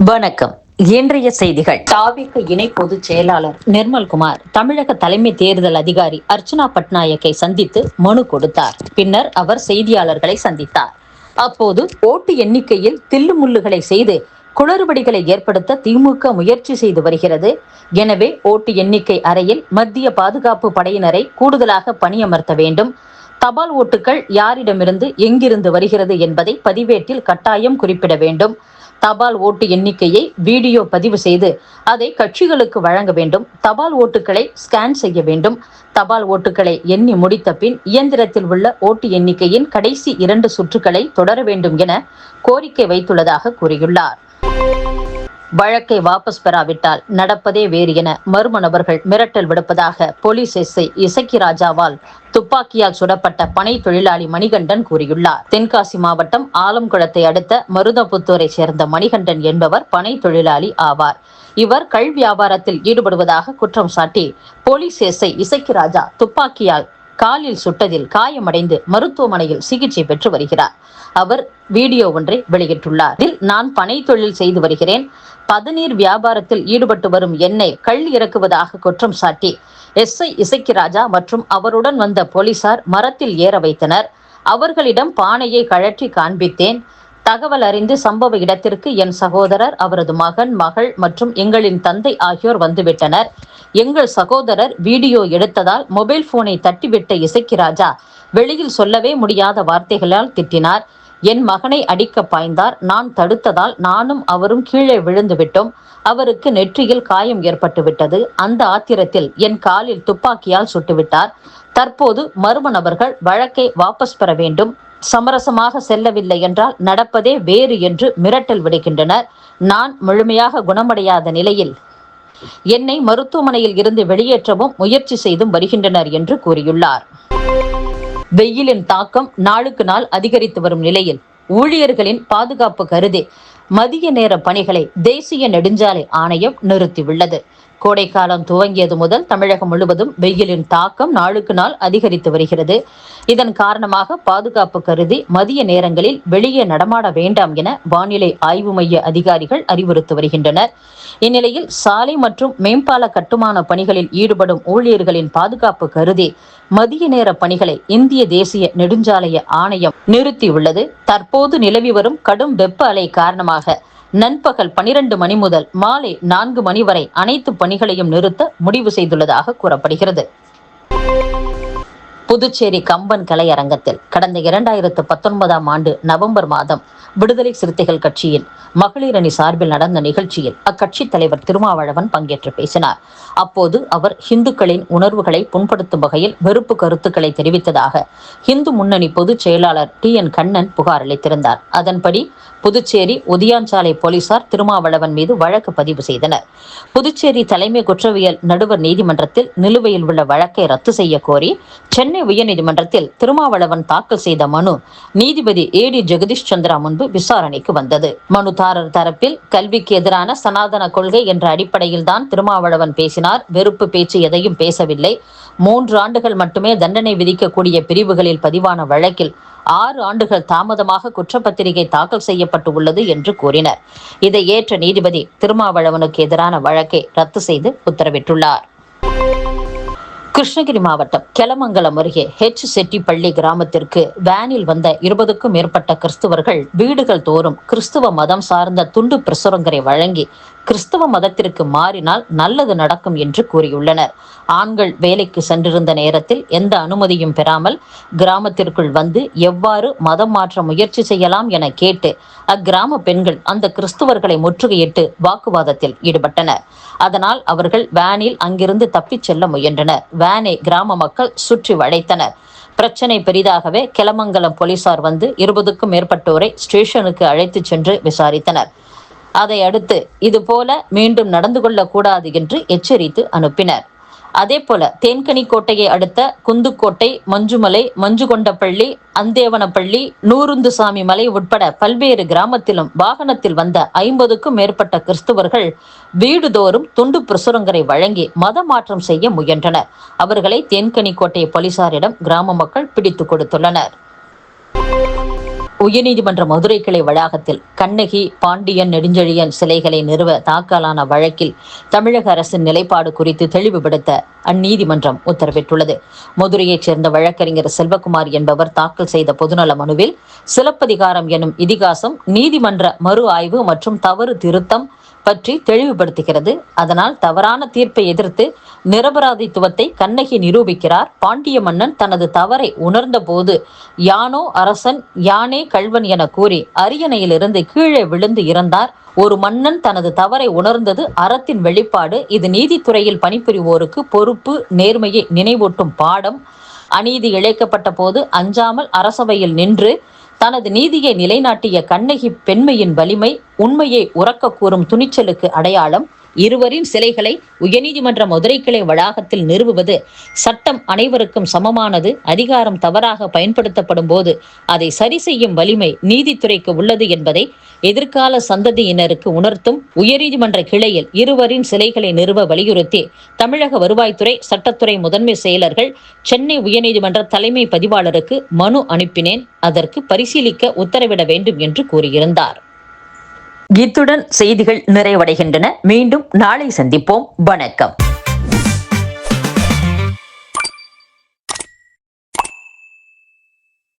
வணக்கம். இன்றைய செய்திகள். தாவிக இணை பொதுச் செயலாளர் நிர்மல்குமார் தமிழக தலைமை தேர்தல் அதிகாரி அர்ச்சனா பட்நாயக்கை சந்தித்து மனு கொடுத்தார். பின்னர் அவர் செய்தியாளர்களை சந்தித்தார். அப்போது ஓட்டு எண்ணிக்கையில் தில்லுமுல்லுகளை செய்து குளறுபடிகளை ஏற்படுத்த திமுக முயற்சி செய்து வருகிறது. எனவே ஓட்டு எண்ணிக்கை அறையில் மத்திய பாதுகாப்பு படையினரை கூடுதலாக பணியமர்த்த வேண்டும். தபால் ஓட்டுகள் யாரிடமிருந்து எங்கிருந்து வருகிறது என்பதை பதிவேட்டில் கட்டாயம் குறிப்பிட வேண்டும். தபால் ஓட்டு எண்ணிக்கையை வீடியோ பதிவு செய்து அதை கட்சிகளுக்கு வழங்க வேண்டும். தபால் ஓட்டுகளை ஸ்கேன் செய்ய வேண்டும். தபால் ஓட்டுகளை எண்ணி முடித்த பின் இயந்திரத்தில் உள்ள ஓட்டு எண்ணிக்கையின் கடைசி 2 சுற்றுகளை தொடர வேண்டும் என கோரிக்கை வைத்துள்ளதாக கூறியுள்ளார். வழக்கை வாபஸ் பெறாவிட்டால் நடப்பதே வேறு என மர்ம நபர்கள் மிரட்டல் விடுப்பதாக போலீஸ் எஸ்ஐ இசக்கி ராஜாவால் துப்பாக்கியால் சுடப்பட்ட பனை தொழிலாளி மணிகண்டன் கூறியுள்ளார். தென்காசி மாவட்டம் ஆலம்குளத்தை அடுத்த மருதப்புத்தூரை சேர்ந்த மணிகண்டன் என்பவர் பனை தொழிலாளி ஆவார். இவர் கள் வியாபாரத்தில் ஈடுபடுவதாக குற்றம் சாட்டி போலீஸ் எஸ்ஐ இசக்கி ராஜா துப்பாக்கியால் காலில் சுட்டதில் காயமடைந்து மருத்துவமனையில் சிகிச்சை பெற்று வருகிறார். அவர் வீடியோ ஒன்றை வெளியிட்டுள்ளார். இதில் நான் பனை தொழில் செய்து வருகிறேன். பதநீர் வியாபாரத்தில் ஈடுபட்டு வரும் என்னை கள் இறக்குவதாக குற்றம் சாட்டி எஸ்ஐ இசக்கி ராஜா மற்றும் அவருடன் வந்த போலீசார் மரத்தில் ஏற வைத்தனர். அவர்களிடம் பானையை கழற்றி காண்பித்தேன். தகவல் அறிந்து சம்பவ இடத்திற்கு என் சகோதரர், அவரது மகன், மகள் மற்றும் எங்களின் தந்தை ஆகியோர் வந்துவிட்டனர். எங்கள் சகோதரர் வீடியோ எடுத்ததால் மொபைல் போனை தட்டிவிட்ட இசக்கி ராஜா வெளியில் சொல்லவே முடியாத வார்த்தைகளால் திட்டினார். என் மகனை அடிக்க பாய்ந்தார். நான் தடுத்ததால் நானும் அவரும் கீழே விழுந்து விட்டோம். அவருக்கு நெற்றியில் காயம் ஏற்பட்டு விட்டது. அந்த ஆத்திரத்தில் என் காலில் துப்பாக்கியால் சுட்டுவிட்டார். தற்போது மர்ம நபர்கள் வழக்கை வாபஸ் பெற வேண்டும். சமரசமாக செல்லவில்லை என்றால் நடப்பதே வேறு என்று மிரட்டல் விடுக்கின்றனர். நான் முழுமையாக குணமடையாத நிலையில் என்னை மருத்துவமனையில் இருந்து வெளியேற்றவும் முயற்சி செய்தும் வருகின்றனர் என்று கூறியுள்ளார். வெயிலின் தாக்கம் நாளுக்கு நாள் அதிகரித்து வரும் நிலையில் ஊழியர்களின் பாதுகாப்பு கருதி மதிய நேர பணிகளை தேசிய நெடுஞ்சாலை ஆணையம் நிறுத்தியுள்ளது. கோடைக்காலம் துவங்கியது முதல் தமிழகம் முழுவதும் வெயிலின் தாக்கம் நாளுக்கு நாள் அதிகரித்து வருகிறது. இதன் காரணமாக பாதுகாப்பு கருதி மதிய நேரங்களில் வெளியே நடமாட வேண்டாம் என வானிலை ஆய்வு மைய அதிகாரிகள் அறிவுறுத்தி வருகின்றனர். இந்நிலையில் சாலை மற்றும் மேம்பால கட்டுமான பணிகளில் ஈடுபடும் ஊழியர்களின் பாதுகாப்பு கருதி மதிய நேர பணிகளை இந்திய தேசிய நெடுஞ்சாலை ஆணையம் நிறுத்தியுள்ளது. தற்போது நிலவி வரும் கடும் வெப்ப அலை காரணமாக நண்பகல் 12 மணி முதல் மாலை 4 மணி வரை அனைத்து பணிகளையும் நிறுத்த முடிவு செய்துள்ளதாக கூறப்படுகிறது. புதுச்சேரி கம்பன் கலையரங்கத்தில் கடந்த 2019ஆம் ஆண்டு நவம்பர் மாதம் விடுதலை சிறுத்தைகள் கட்சியின் மகளிர் அணி சார்பில் நடந்த நிகழ்ச்சியில் அக்கட்சி தலைவர் திருமாவளவன் பங்கேற்று பேசினார். அப்போது அவர் இந்துக்களின் உணர்வுகளை புண்படுத்தும் வகையில் வெறுப்பு கருத்துக்களை தெரிவித்ததாக இந்து முன்னணி பொதுச் செயலாளர் TN கண்ணன் புகார் அளித்திருந்தார். அதன்படி புதுச்சேரி உதியாஞ்சாலை போலீசார் திருமாவளவன் மீது வழக்கு பதிவு செய்தனர். புதுச்சேரி தலைமை குற்றவியல் நடுவர் நீதிமன்றத்தில் நிலுவையில் உள்ள வழக்கை ரத்து செய்ய கோரி சென்னை உயர்நீதிமன்றத்தில் திருமாவளவன் தாக்கல் செய்த மனு நீதிபதி AD ஜெகதீஷ் சந்திரா முன்பு விசாரணைக்கு வந்தது. மனுதாரர் தரப்பில் கல்விக்கு எதிரான சனாதன கொள்கை என்ற அடிப்படையில் தான் திருமாவளவன் பேசினார். வெறுப்பு பேச்சு எதையும் பேசவில்லை. 3 ஆண்டுகள் மட்டுமே தண்டனை விதிக்கக்கூடிய பிரிவுகளில் பதிவான வழக்கில் 6 ஆண்டுகள் தாமதமாக குற்றப்பத்திரிகை தாக்கல் செய்யப்பட்டு உள்ளது என்று கூறினர். இதை ஏற்ற நீதிபதி திருமாவளவனுக்கு எதிரான வழக்கை ரத்து செய்து உத்தரவிட்டுள்ளார். கிருஷ்ணகிரி மாவட்டம் கெலமங்கலம் அருகே செட்டிப்பள்ளி கிராமத்திற்கு வேனில் வந்த 20க்கும் மேற்பட்ட கிறிஸ்தவர்கள் வீடுகள் தோறும் கிறிஸ்துவ மதம் சார்ந்த துண்டு பிரசுரங்களை வழங்கி கிறிஸ்தவ மதத்திற்கு மாறினால் நல்லது நடக்கும் என்று கூறியுள்ளனர். ஆண்கள் வேலைக்கு சென்றிருந்த நேரத்தில் எந்த அனுமதியும் பெறாமல் கிராமத்திற்குள் வந்து எவ்வாறு மதம் மாற்ற முயற்சி செய்யலாம் என கேட்டு அக்கிராம பெண்கள் அந்த கிறிஸ்தவர்களை முற்றுகையிட்டு வாக்குவாதத்தில் ஈடுபட்டனர். அதனால் அவர்கள் வேனில் அங்கிருந்து தப்பிச் செல்ல முயன்றனர். வேனை கிராம மக்கள் சுற்றி வளைத்தனர். பிரச்சனை பெரிதாகவே கெலமங்கலம் போலீசார் வந்து 20க்கும் மேற்பட்டோரை ஸ்டேஷனுக்கு அழைத்து சென்று விசாரித்தனர். அதை அடுத்து இதுபோல மீண்டும் நடந்து கொள்ளக்கூடாது என்று எச்சரித்து அனுப்பினர். அதே போல தேன்கனிக்கோட்டையை அடுத்த குந்துக்கோட்டை, மஞ்சுமலை, மஞ்சுகொண்டப்பள்ளி, அந்தேவனப்பள்ளி, நூருந்துசாமி மலை உட்பட பல்வேறு கிராமத்திலும் வாகனத்தில் வந்த 50க்கும் மேற்பட்ட கிறிஸ்தவர்கள் வீடுதோறும் துண்டு பிரசுரங்களை வழங்கி மத மாற்றம் செய்ய முயன்றனர். அவர்களை தேன்கனிக்கோட்டை போலீசாரிடம் கிராம மக்கள் பிடித்து கொடுத்துள்ளனர். உயர்நீதிமன்ற மதுரை கிளை வளாகத்தில் கண்ணகி, பாண்டியன், நெடுஞ்செழியன் சிலைகளை நிறுவ தாக்கலான வழக்கில் தமிழக அரசின் நிலைப்பாடு குறித்து தெளிவுபடுத்த அந்நீதிமன்றம் உத்தரவிட்டுள்ளது. மதுரையைச் சேர்ந்த வழக்கறிஞர் செல்வகுமார் என்பவர் தாக்கல் செய்த பொதுநல மனுவில் சிலப்பதிகாரம் எனும் இதிகாசம் நீதிமன்ற மறு ஆய்வு மற்றும் தவறு திருத்தம் பற்றி தெளிவுபடுத்துகிறது. அதனால் தவறான தீர்ப்பை எதிர்த்து நிரபராதித்துவத்தை கண்ணகி நிரூபிக்கிறார். பாண்டிய மன்னன் தனது தவறை உணர்ந்த போது யானோ அரசன், யானே கள்வன் என கூறி அரியணையிலிருந்து கீழே விழுந்து இறந்தார். ஒரு மன்னன் தனது தவறை உணர்ந்தது அறத்தின் வெளிப்பாடு. இது நீதித்துறையில் பணிபுரிவோருக்கு பொறுப்பு, நேர்மையை நினைவூட்டும் பாடம். அநீதி இழைக்கப்பட்ட போது அஞ்சாமல் அரசவையில் நின்று தனது நீதியை நிலைநாட்டிய கண்ணகி பெண்மையின் வலிமை, உண்மையை உரக்க கூறும் துணிச்சலுக்கு அடையாளம். இருவரின் சிலைகளை உயர்நீதிமன்ற மதுரை கிளை வளாகத்தில் நிறுவுவது சட்டம் அனைவருக்கும் சமமானது. அதிகாரம் தவறாக பயன்படுத்தப்படும் போது அதை சரி செய்யும் வலிமை நீதித்துறைக்கு உள்ளது என்பதை எதிர்கால சந்ததியினருக்கு உணர்த்தும் உயர்நீதிமன்ற கிளையில் இருவரின் சிலைகளை நிறுவ வலியுறுத்தி தமிழக வருவாய்த்துறை, சட்டத்துறை முதன்மை செயலர்கள் சென்னை உயர்நீதிமன்ற தலைமை பதிவாளருக்கு மனு அனுப்பினேன். அதற்கு பரிசீலிக்க உத்தரவிட வேண்டும் என்று கூறியிருந்தார். இத்துடன் செய்திகள் நிறைவடைகின்றன. மீண்டும் நாளை சந்திப்போம். வணக்கம்.